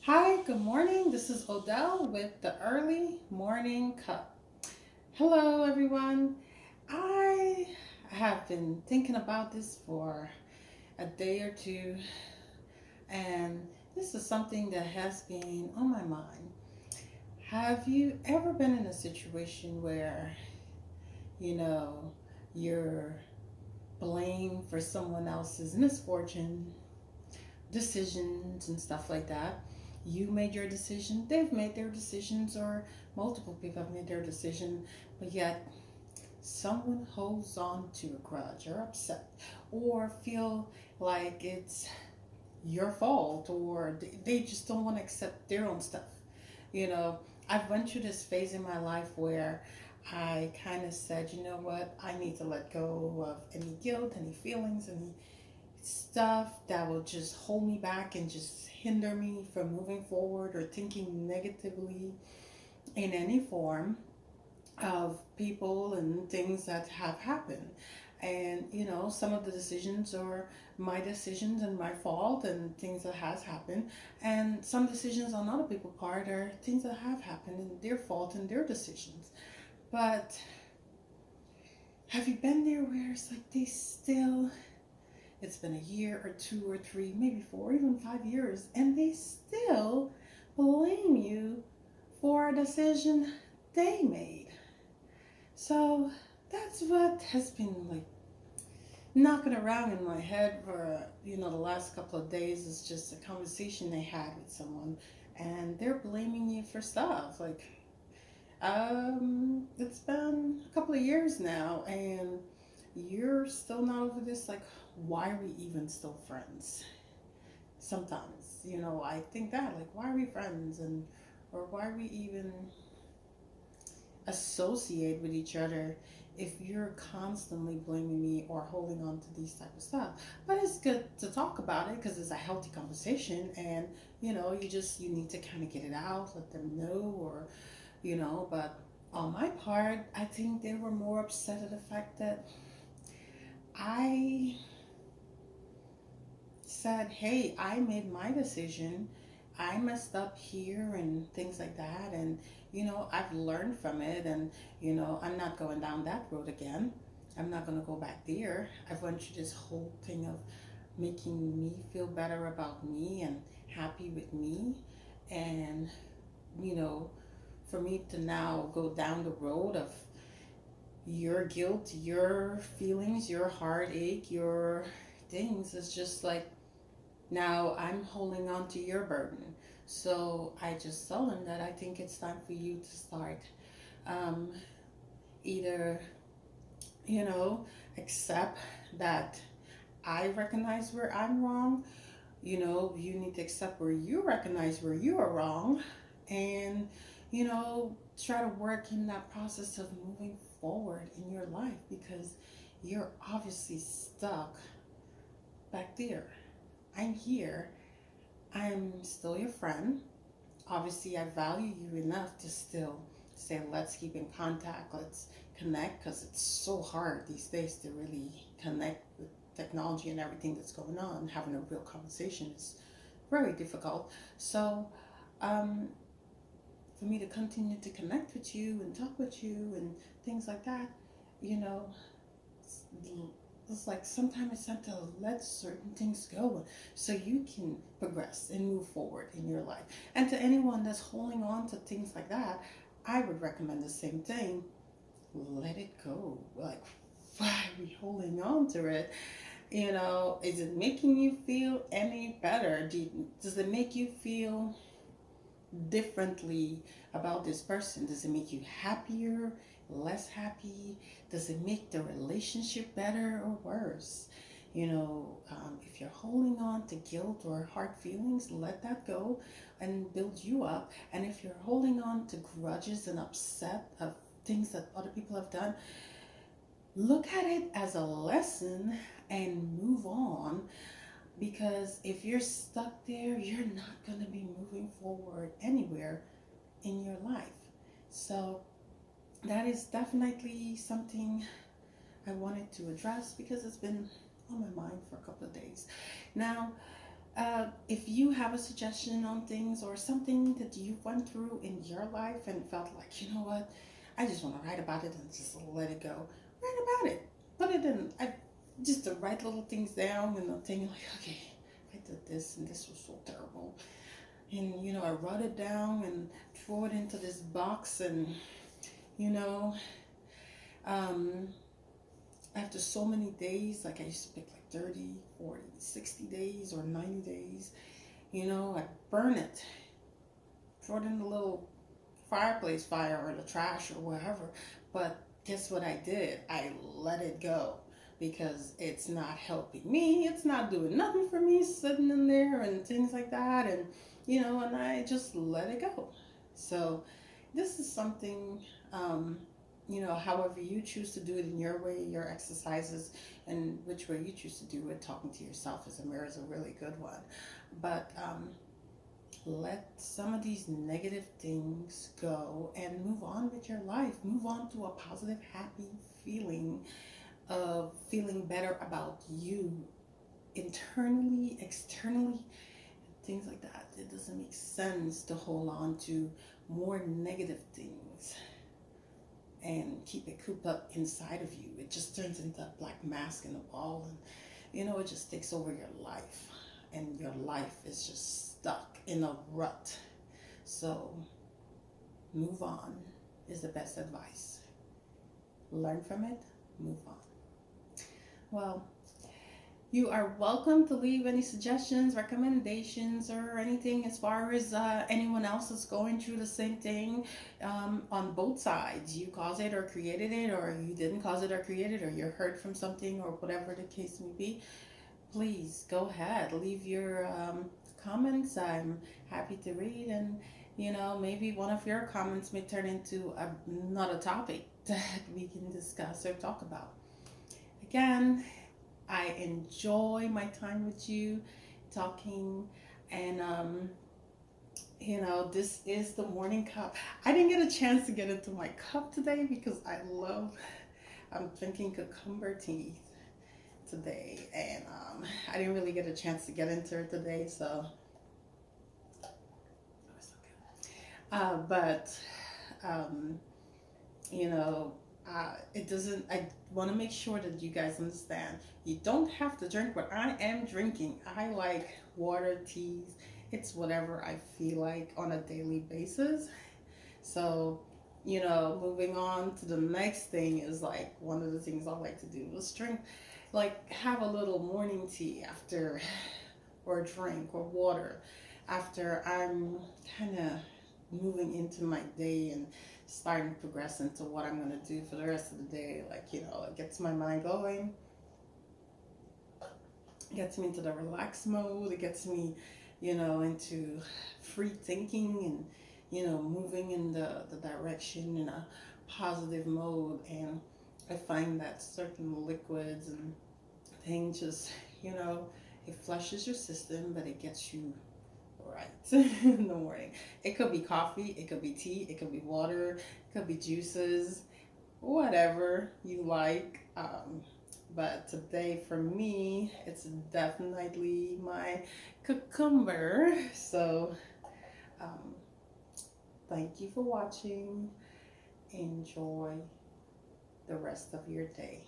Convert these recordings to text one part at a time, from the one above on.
Hi, good morning. This is Odell with the Early Morning Cup. Hello, everyone. I have been thinking about this for a day or two, and this is something that has been on my mind. Have you ever been in a situation where, you know, you're blamed for someone else's misfortune, decisions, and stuff like that? You made your decision, they've made their decisions, or multiple people have made their decision, but yet someone holds on to a grudge or upset or feel like it's your fault, or they just don't want to accept their own stuff. You know, I've went through this phase in my life where I kind of said, you know what, I need to let go of any guilt, any feelings, any stuff that will just hold me back and just hinder me from moving forward or thinking negatively in any form of people and things that have happened. And some of the decisions are my decisions and my fault and things that has happened, and some decisions on other people's part are things that have happened and their fault and their decisions. But have you been there where it's like they still, it's been a year or two or three, maybe 4, even 5 years, and they still blame you for a decision they made? So that's what has been like knocking around in my head for the last couple of days. Is just a conversation they had with someone, and they're blaming you for stuff like it's been a couple of years now, and you're still not over this. Like, why are we even still friends? Sometimes, I think that, like, why are we friends? And or why are we even associate with each other if you're constantly blaming me or holding on to these type of stuff? But it's good to talk about it because it's a healthy conversation, and you need to kind of get it out, let them know, or but on my part, I think they were more upset at the fact that I said, hey, I made my decision. I messed up here and things like that. And, I've learned from it. And, I'm not going down that road again. I'm not going to go back there. I've went through this whole thing of making me feel better about me and happy with me. And, you know, for me to now go down the road of your guilt, your feelings, your heartache, your things, is just like, now I'm holding on to your burden. So I just tell them that I think it's time for you to start, um, either, you know, accept that I recognize where I'm wrong. You need to accept where you recognize where you are wrong, and, try to work in that process of moving forward in your life, because you're obviously stuck back there. I'm here. I'm still your friend. Obviously, I value you enough to still say, let's keep in contact, let's connect, because it's so hard these days to really connect with technology and everything that's going on. Having a real conversation is very difficult. So, um, for me to continue to connect with you and talk with you and things like that, you know, it's, it's like sometimes it's time to let certain things go so you can progress and move forward in your life. And to anyone that's holding on to things like that, I would recommend the same thing. Let it go. Like, why are we holding on to it? Is it making you feel any better? Does it make you feel differently about this person? Does it make you happier, less happy? Does it make the relationship better or worse? If you're holding on to guilt or hard feelings, let that go and build you up. And if you're holding on to grudges and upset of things that other people have done, look at it as a lesson and move on, because if you're stuck there, you're not going to be moving forward anywhere in your life. So that is definitely something I wanted to address because it's been on my mind for a couple of days. Now, If you have a suggestion on things or something that you went through in your life and felt like, you know what, I just want to write about it and just let it go, write about it. Put it in, just to write little things down and the thing like, okay, I did this and this was so terrible. And, I wrote it down and threw it into this box and, you know, um, after so many days, like I used to pick like 30, 40, 60 days or 90 days, I burn it, throw it in the little fireplace fire or the trash or wherever. But guess what I did? I let it go because it's not helping me. It's not doing nothing for me sitting in there and things like that. And, and I just let it go. So this is something, however you choose to do it in your way, your exercises, and which way you choose to do it, talking to yourself as a mirror is a really good one. But let some of these negative things go and move on with your life. Move on to a positive, happy feeling of feeling better about you internally, externally, things like that. It doesn't make sense to hold on to more negative things and keep it cooped up inside of you. It just turns into a black mask in the wall, and it just takes over your life, and your life is just stuck in a rut. So move on is the best advice. Learn from it, move on. Well, you are welcome to leave any suggestions, recommendations, or anything as far as anyone else is going through the same thing on both sides. You caused it or created it, or you didn't cause it or create it, or you heard from something, or whatever the case may be. Please go ahead, leave your comments. I'm happy to read, and maybe one of your comments may turn into another topic that we can discuss or talk about. Again, I enjoy my time with you talking, and this is the morning cup. I didn't get a chance to get into my cup today because I'm drinking cucumber tea today, and I didn't really get a chance to get into it today, so but it doesn't. I want to make sure that you guys understand. You don't have to drink what I am drinking. I like water, teas. It's whatever I feel like on a daily basis. So, moving on to the next thing is like one of the things I like to do is drink, like have a little morning tea after, or a drink or water after I'm kind of moving into my day and starting to progress into what I'm going to do for the rest of the day. Like, it gets my mind going, it gets me into the relaxed mode, it gets me, into free thinking and, moving in the direction in a positive mode. And I find that certain liquids and things just, it flushes your system, but it gets you right in the morning. It could be coffee, it could be tea, it could be water, it could be juices, whatever you like. But today for me, it's definitely my cucumber. So thank you for watching. Enjoy the rest of your day.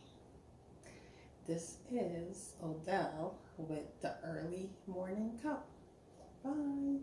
This is Odell with the Early Morning Cup. Bye.